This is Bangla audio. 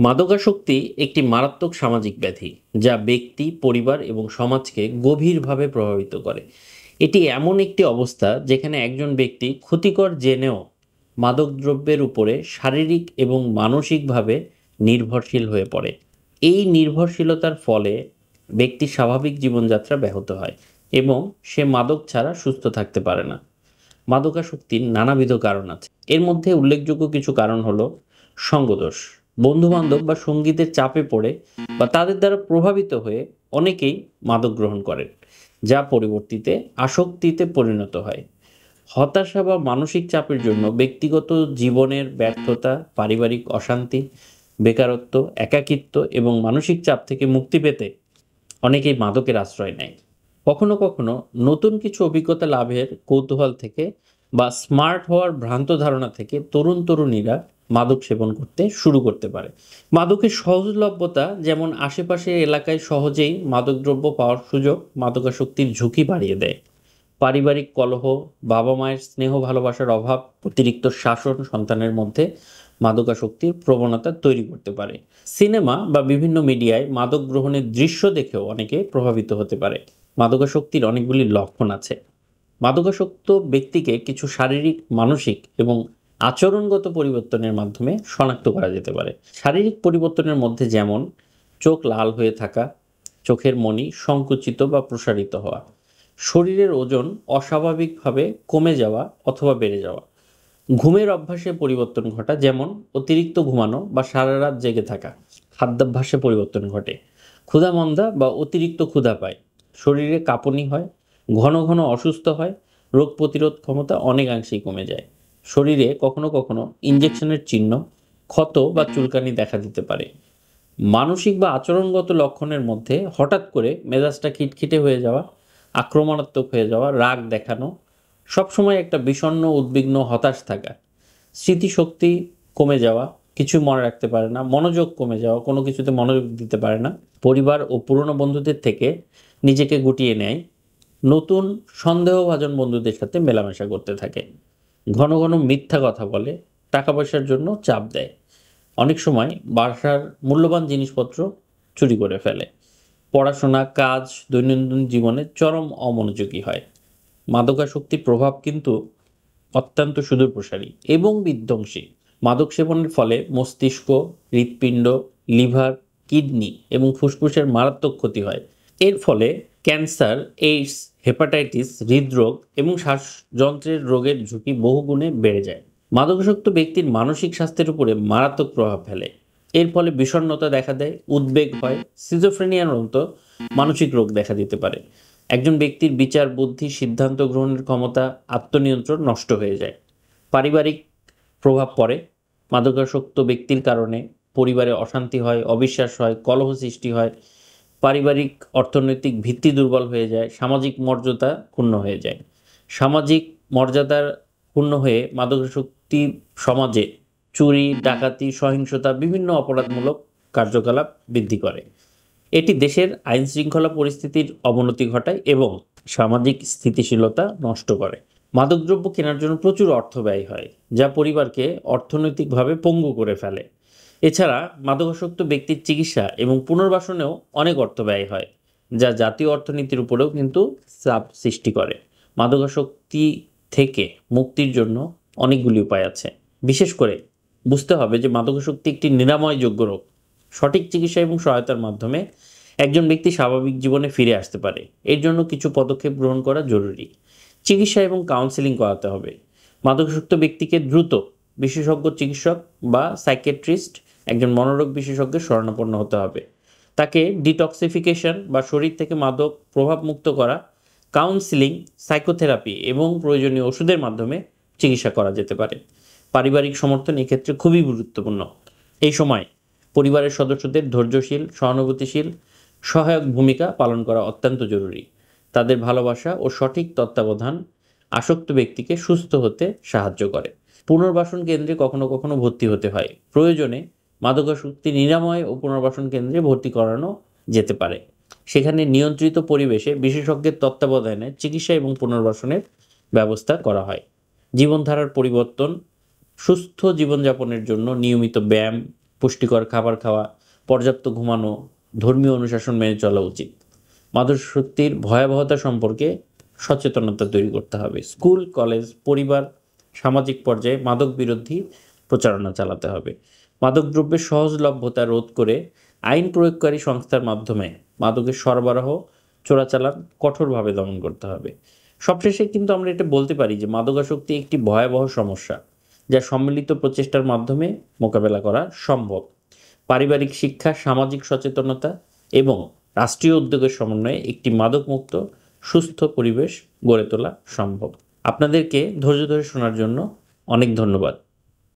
মাদকাসক্তি একটি মারাত্মক সামাজিক ব্যাধি যা ব্যক্তি, পরিবার এবং সমাজকে গভীরভাবে প্রভাবিত করে। এটি এমন একটি অবস্থা যেখানে একজন ব্যক্তি ক্ষতিকর জেনেও মাদকদ্রব্যের উপরে শারীরিক এবং মানসিকভাবে নির্ভরশীল হয়ে পড়ে। এই নির্ভরশীলতার ফলে ব্যক্তির স্বাভাবিক জীবনযাত্রা ব্যাহত হয় এবং সে মাদক ছাড়া সুস্থ থাকতে পারে না। মাদকাসক্তির নানাবিধ কারণ আছে। এর মধ্যে উল্লেখযোগ্য কিছু কারণ হলো সঙ্গদোষ। বন্ধু-বান্ধব বা সঙ্গীতের চাপে পড়ে বা তাদের দ্বারা প্রভাবিত হয়ে অনেকেই মাদক গ্রহণ করেন, যা পরবর্তীতে আসক্তিতে পরিণত হয়। হতাশা বা মানসিক চাপের জন্য ব্যক্তিগত জীবনের ব্যর্থতা, পারিবারিক অশান্তি, বেকারত্ব, একাকিত্ব এবং মানসিক চাপ থেকে মুক্তি পেতে অনেকেই মাদকের আশ্রয় নেয়। কখনো কখনো নতুন কিছু অভিজ্ঞতা লাভের কৌতূহল থেকে বা স্মার্ট হওয়ার ভ্রান্ত ধারণা থেকে তরুণ-তরুণীরা মাদক সেবন করতে শুরু করতে পারে। মাদকের সহজলভ্যতা, যেমন আশেপাশের এলাকায় সহজেই মাদকদ্রব্য পাওয়ার সুযোগ, মাদকাসক্তির ঝুঁকি বাড়িয়ে দেয়। পারিবারিক কলহ, বাবা-মায়ের স্নেহ ভালোবাসার অভাব, অতিরিক্ত শাসন সন্তানের মধ্যে মাদকাসক্তির প্রবণতা তৈরি করতে পারে। সিনেমা বা বিভিন্ন মিডিয়ায় মাদক গ্রহণের দৃশ্য দেখেও অনেকে প্রভাবিত হতে পারে। মাদকাসক্তির অনেকগুলি লক্ষণ আছে। মাদকাসক্ত ব্যক্তিকে কিছু শারীরিক, মানসিক এবং আচরণগত পরিবর্তনের মাধ্যমে শনাক্ত করা যেতে পারে। শারীরিক পরিবর্তনের মধ্যে যেমন চোখ লাল হয়ে থাকা, চোখের মণি সংকুচিত বা প্রসারিত হওয়া, শরীরের ওজন অস্বাভাবিকভাবে কমে যাওয়া অথবা বেড়ে যাওয়া, ঘুমের অভ্যাসে পরিবর্তন ঘটা, যেমন অতিরিক্ত ঘুমানো বা সারা রাত জেগে থাকা, খাদ্যাভ্যাসে পরিবর্তন ঘটে, ক্ষুধামন্দা বা অতিরিক্ত ক্ষুধা পায়, শরীরে কাঁপুনি হয়, ঘন ঘন অসুস্থ হয়, রোগ প্রতিরোধ ক্ষমতা অনেকাংশেই কমে যায়, শরীরে কখনো কখনো ইনজেকশনের চিহ্ন, ক্ষত বা চুলকানি দেখা দিতে পারে। মানসিক বা আচরণগত লক্ষণের মধ্যে হঠাৎ করে মেজাজটা খিটখিটে হয়ে যাওয়া, আক্রমণাত্মক হয়ে যাওয়া, রাগ দেখানো, সবসময় একটা বিষণ্ণ, উদ্বিগ্ন, হতাশ থাকা, স্মৃতিশক্তি কমে যাওয়া, কিছু মনে রাখতে পারে না, মনোযোগ কমে যাওয়া, কোনো কিছুতে মনোযোগ দিতে পারে না, পরিবার ও পুরনো বন্ধুদের থেকে নিজেকে গুটিয়ে নেয়, নতুন সন্দেহভাজন বন্ধুদের সাথে মেলামেশা করতে থাকে, ঘন ঘন মিথ্যা কথা বলে, টাকা পয়সার জন্য চাপ দেয়, অনেক সময় বাসার মূল্যবান জিনিসপত্র চুরি করে ফেলে, পড়াশোনা, কাজ, দৈনন্দিন জীবনে চরম অমনোযোগী হয়। মাদকাসক্তির প্রভাব কিন্তু অত্যন্ত সুদূরপ্রসারী এবং বিধ্বংসী। মাদক সেবনের ফলে মস্তিষ্ক, হৃৎপিণ্ড, লিভার, কিডনি এবং ফুসফুসের মারাত্মক ক্ষতি হয়। এর ফলে ক্যান্সার, এইডস, হেপাটাইটিস, হৃদরোগ এবং শ্বাসযন্ত্রের রোগের ঝুঁকি বহুগুণে বেড়ে যায়। মাদকাসক্ত ব্যক্তির মানসিক স্বাস্থ্যের উপরে মারাত্মক প্রভাব ফেলে। এর ফলে বিষণ্ণতা দেখা দেয়, উদ্বেগ হয়, সিজোফ্রেনিয়ার মতো মানসিক রোগ দেখা দিতে পারে। একজন ব্যক্তির বিচার বুদ্ধি, সিদ্ধান্ত গ্রহণের ক্ষমতা, আত্মনিয়ন্ত্রণ নষ্ট হয়ে যায়। পারিবারিক প্রভাব পড়ে। মাদকাসক্ত ব্যক্তির কারণে পরিবারে অশান্তি হয়, অবিশ্বাস হয়, কলহ সৃষ্টি হয়, পারিবারিক অর্থনৈতিক ভিত্তি দুর্বল হয়ে যায়, সামাজিক মর্যাদা ক্ষুণ্ণ হয়ে যায়। সামাজিক মর্যাদার ক্ষুণ্ণ হয়ে মাদকাসক্তি সমাজে চুরি, ডাকাতি, সহিংসতা, বিভিন্ন অপরাধমূলক কার্যকলাপ বৃদ্ধি করে। এটি দেশের আইন শৃঙ্খলা পরিস্থিতির অবনতি ঘটায় এবং সামাজিক স্থিতিশীলতা নষ্ট করে। মাদকদ্রব্য কেনার জন্য প্রচুর অর্থ ব্যয় হয়, যা পরিবারকে অর্থনৈতিকভাবে পঙ্গু করে ফেলে। এছাড়া মাদকাসক্ত ব্যক্তির চিকিৎসা এবং পুনর্বাসনেও অনেক অর্থ ব্যয় হয়, যা জাতীয় অর্থনীতির উপরেও কিন্তু চাপ সৃষ্টি করে। মাদকাসক্তি থেকে মুক্তির জন্য অনেকগুলি উপায় আছে। বিশেষ করে বুঝতে হবে যে মাদকাসক্তি একটি নিরাময়যোগ্য রোগ। সঠিক চিকিৎসা এবং সহায়তার মাধ্যমে একজন ব্যক্তি স্বাভাবিক জীবনে ফিরে আসতে পারে। এর জন্য কিছু পদক্ষেপ গ্রহণ করা জরুরি। চিকিৎসা এবং কাউন্সেলিং করাতে হবে। মাদকাসক্ত ব্যক্তিকে দ্রুত বিশেষজ্ঞ চিকিৎসক বা সাইকিয়াট্রিস্ট, একজন মনোরোগ বিশেষজ্ঞের শরণাপন্ন হতে হবে। তাকে ডিটক্সিফিকেশন বা শরীর থেকে মাদক প্রভাবমুক্ত করা, কাউন্সেলিং, সাইকোথেরাপি এবং প্রয়োজনীয় ওষুধের মাধ্যমে চিকিৎসা করা যেতে পারে। পারিবারিক সমর্থন এক্ষেত্রে খুবই গুরুত্বপূর্ণ। এই সময় পরিবারের সদস্যদের ধৈর্যশীল, সহানুভূতিশীল, সহায়ক ভূমিকা পালন করা অত্যন্ত জরুরি। তাদের ভালোবাসা ও সঠিক তত্ত্বাবধান আসক্ত ব্যক্তিকে সুস্থ হতে সাহায্য করে। পুনর্বাসন কেন্দ্রে কখনো কখনো ভর্তি হতে হয়। প্রয়োজনে মাদকাসক্তি নিরাময় ও পুনর্বাসন কেন্দ্রে ভর্তি করানো যেতে পারে। সেখানে নিয়ন্ত্রিত পরিবেশে বিশেষজ্ঞের তত্ত্বাবধানে চিকিৎসা এবং পুনর্বাসনের ব্যবস্থা করা হয়। জীবনধারার পরিবর্তন, সুস্থ জীবনযাপনের জন্য নিয়মিত ব্যায়াম, পুষ্টিকর খাবার খাওয়া, পর্যাপ্ত ঘুমানো, ধর্মীয় অনুশাসন মেনে চলা উচিত। মাদকাসক্তির ভয়াবহতা সম্পর্কে সচেতনতা তৈরি করতে হবে। স্কুল, কলেজ, পরিবার, সামাজিক পর্যায়ে মাদক বিরোধী প্রচারণা চালাতে হবে। মাদকদ্রব্যের সহজলভ্যতা রোধ করে আইন প্রয়োগকারী সংস্থার মাধ্যমে মাদকের সরবরাহ, চোরাচালান কঠোরভাবে দমন করতে হবে। সবশেষে কিন্তু আমরা এটা বলতে পারি যে মাদকাসক্তি একটি ভয়াবহ সমস্যা, যা সম্মিলিত প্রচেষ্টার মাধ্যমে মোকাবেলা করা সম্ভব। পারিবারিক শিক্ষা, সামাজিক সচেতনতা এবং রাষ্ট্রীয় উদ্যোগের সমন্বয়ে একটি মাদকমুক্ত সুস্থ পরিবেশ গড়ে তোলা সম্ভব। আপনাদেরকে ধৈর্য ধরে শোনার জন্য অনেক ধন্যবাদ।